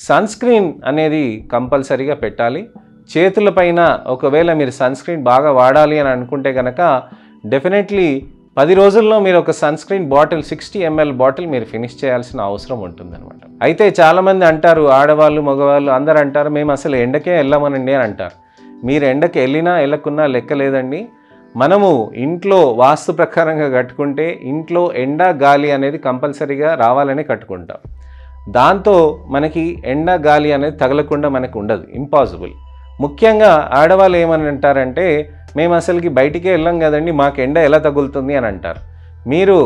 Sun screen అనేది కంపల్సరీగా పెట్టాలి. చేతులపైన ఒకవేళ మీరు సన్ స్క్రీన్ బాగా వాడాలి అని అనుకుంటే కనుక డెఫినెట్లీ 10 రోజుల్లో మీరు ఒక sun screen bottle 60 ml bottle మీరు ఫినిష్ చేయాల్సిన అవసరం ఉంటుందన్నమాట. అయితే చాలామంది అంటారు, ఆడవాళ్ళు మగవాళ్ళు అందరూ అంటారు, మేము అసలు ఎండకే వెళ్ళమనండి అని అంటారు. మీరు ఎండకి వెళ్ళినా వెళ్ళకున్నా లెక్క లేదండి. మనము ఇంట్లో వాస్తు ప్రకారంగా కట్టుకుంటే ఇంట్లో ఎండ గాలి అనేది కంపల్సరీగా రావాలని కట్టుకుంటాం. దాంతో మనకి ఎండ గాలి అనేది తగలకుండా మనకు ఉండదు, ఇంపాసిబుల్. ముఖ్యంగా ఆడవాళ్ళు ఏమని అంటారంటే, మేము అసలుకి బయటికే వెళ్ళాం కదండి, మాకు ఎండ ఎలా తగులుతుంది అని అంటారు. మీరు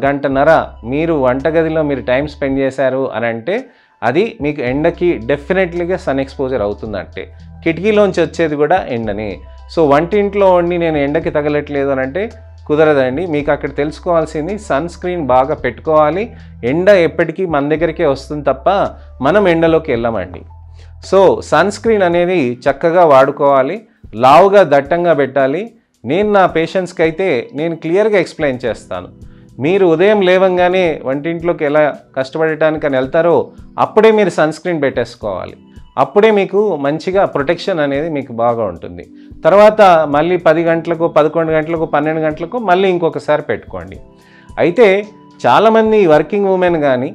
గంటన్నర మీరు వంటగదిలో మీరు టైం స్పెండ్ చేశారు అని అంటే అది మీకు ఎండకి డెఫినెట్లీగా సన్ ఎక్స్పోజర్ అవుతుందంటే. కిటికీలోంచి వచ్చేది కూడా ఎండనే. సో వంటింట్లో ఉండి నేను ఎండకి తగలట్లేదు అని అంటే కుదరదండి. మీకు అక్కడ తెలుసుకోవాల్సింది సన్ స్క్రీన్ బాగా పెట్టుకోవాలి. ఎండ ఎప్పటికీ మన దగ్గరికే వస్తుంది తప్ప మనం ఎండలోకి వెళ్ళమండి. సో సన్ స్క్రీన్ అనేది చక్కగా వాడుకోవాలి, లావుగా దట్టంగా పెట్టాలి. నేను నా పేషెంట్స్కి అయితే నేను క్లియర్గా ఎక్స్ప్లెయిన్ చేస్తాను. మీరు ఉదయం లేవంగానే వంటింట్లోకి ఎలా కష్టపడటానికి అని వెళ్తారో అప్పుడే మీరు సన్ స్క్రీన్ పెట్టేసుకోవాలి. అప్పుడే మీకు మంచిగా ప్రొటెక్షన్ అనేది మీకు బాగా ఉంటుంది. తర్వాత మళ్ళీ 10 గంటలకు 11 గంటలకు 12 గంటలకు మళ్ళీ ఇంకొకసారి పెట్టుకోండి. అయితే చాలామంది వర్కింగ్ ఉమెన్ కానీ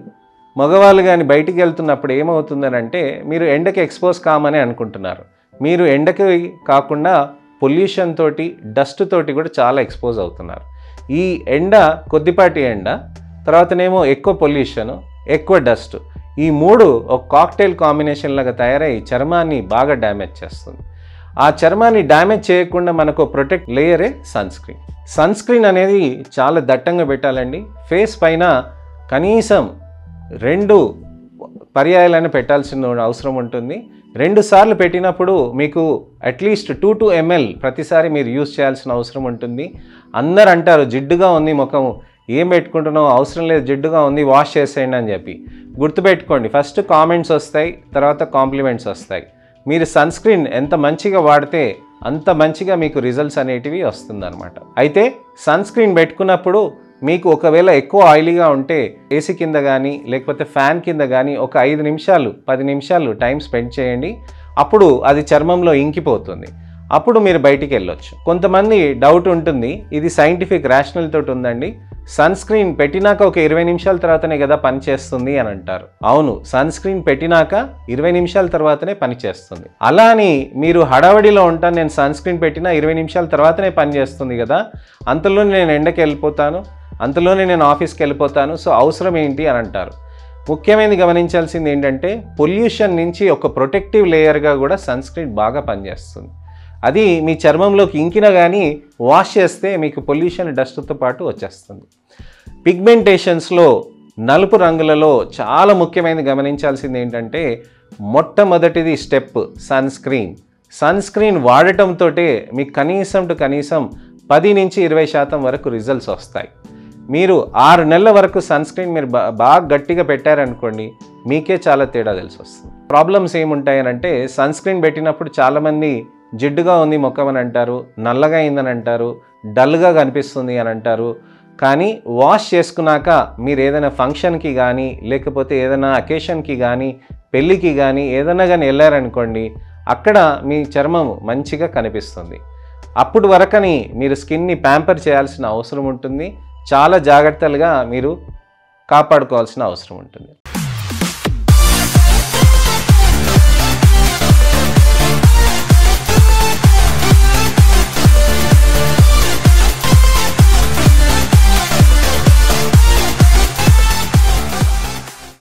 మగవాళ్ళు కానీ బయటికి వెళ్తున్నప్పుడు ఏమవుతుందని అంటే మీరు ఎండకి ఎక్స్పోజ్ కామని అనుకుంటున్నారు. మీరు ఎండకి కాకుండా పొల్యూషన్ తోటి డస్ట్ తోటి కూడా చాలా ఎక్స్పోజ్ అవుతున్నారు. ఈ ఎండ కొద్దిపాటి ఎండ, తర్వాతనేమో ఎక్కువ పొల్యూషన్, ఎక్కువ డస్ట్, ఈ మూడు ఒక కాక్టైల్ కాంబినేషన్ లాగా తయారై చర్మాన్ని బాగా డ్యామేజ్ చేస్తుంది. ఆ చర్మాన్ని డ్యామేజ్ చేయకుండా మనకు ప్రొటెక్ట్ లేయరే సన్ స్క్రీన్. సన్ స్క్రీన్ అనేది చాలా దట్టంగా పెట్టాలండి. ఫేస్ పైన కనీసం 2 పర్యాయాలను పెట్టాల్సిన అవసరం ఉంటుంది. 2 సార్లు పెట్టినప్పుడు మీకు అట్లీస్ట్ 2 ml ప్రతిసారి మీరు యూజ్ చేయాల్సిన అవసరం ఉంటుంది. అందరు అంటారు జిడ్డుగా ఉంది ముఖం, ఏం పెట్టుకుంటున్నావు, అవసరం లేదు, జిడ్డుగా ఉంది, వాష్ చేసేయండి అని చెప్పి. గుర్తుపెట్టుకోండి, ఫస్ట్ కామెంట్స్ వస్తాయి, తర్వాత కాంప్లిమెంట్స్ వస్తాయి. మీరు సన్ స్క్రీన్ ఎంత మంచిగా వాడితే అంత మంచిగా మీకు రిజల్ట్స్ అనేటివి వస్తుందన్నమాట. అయితే సన్ స్క్రీన్ పెట్టుకున్నప్పుడు మీకు ఒకవేళ ఎక్కువ ఆయిలీగా ఉంటే ఏసీ కింద కానీ లేకపోతే ఫ్యాన్ కింద కానీ ఒక 5 నిమిషాలు 10 నిమిషాలు టైం స్పెండ్ చేయండి. అప్పుడు అది చర్మంలో ఇంకిపోతుంది. అప్పుడు మీరు బయటికి వెళ్ళొచ్చు. కొంతమంది డౌట్ ఉంటుంది, ఇది సైంటిఫిక్ ర్యాషనల్ తోటి ఉందండి, సన్ స్క్రీన్ పెట్టినాక ఒక 20 నిమిషాల తర్వాతనే కదా పనిచేస్తుంది అని అంటారు. అవును, సన్ స్క్రీన్ పెట్టినాక 20 నిమిషాల తర్వాతనే పనిచేస్తుంది. అలా అని మీరు హడావడిలో ఉంటాను, నేను సన్ స్క్రీన్ పెట్టినా 20 నిమిషాల తర్వాతనే పనిచేస్తుంది కదా, అంతలోనే నేను ఎండకి వెళ్ళిపోతాను, అంతలోనే నేను ఆఫీస్కి వెళ్ళిపోతాను, సో అవసరం ఏంటి అని అంటారు. ముఖ్యమైనది గమనించాల్సింది ఏంటంటే పొల్యూషన్ నుంచి ఒక ప్రొటెక్టివ్ లేయర్గా కూడా సన్ స్క్రీన్ బాగా పనిచేస్తుంది. అది మీ చర్మంలోకి ఇంకినా కానీ వాష్ చేస్తే మీకు పొల్యూషన్ డస్ట్తో పాటు వచ్చేస్తుంది. పిగ్మెంటేషన్స్లో నలుపు రంగులలో చాలా ముఖ్యమైనది గమనించాల్సింది ఏంటంటే మొట్టమొదటిది step sunscreen. Sunscreen వాడటంతో మీకు కనీసం 10 నుంచి 20% వరకు రిజల్ట్స్ వస్తాయి. మీరు 6 నెలల వరకు సన్ స్క్రీన్ మీరు బాగా గట్టిగా పెట్టారనుకోండి, మీకే చాలా తేడా తెలిసి వస్తుంది. ప్రాబ్లమ్స్ ఏముంటాయనంటే సన్ స్క్రీన్ పెట్టినప్పుడు చాలామంది జిడ్డుగా ఉంది ముఖం అని అంటారు, నల్లగా అయిందని అంటారు, డల్గా కనిపిస్తుంది అని అంటారు. కానీ వాష్ చేసుకున్నాక మీరు ఏదైనా ఫంక్షన్కి కానీ లేకపోతే ఏదైనా అకేషన్కి కానీ పెళ్ళికి కానీ ఏదైనా కానీ వెళ్ళారనుకోండి, అక్కడ మీ చర్మం మంచిగా కనిపిస్తుంది. అప్పుడు వరకని మీరు స్కిన్ని ప్యాంపర్ చేయాల్సిన అవసరం ఉంటుంది. చాలా జాగ్రత్తలుగా మీరు కాపాడుకోవాల్సిన అవసరం ఉంటుంది.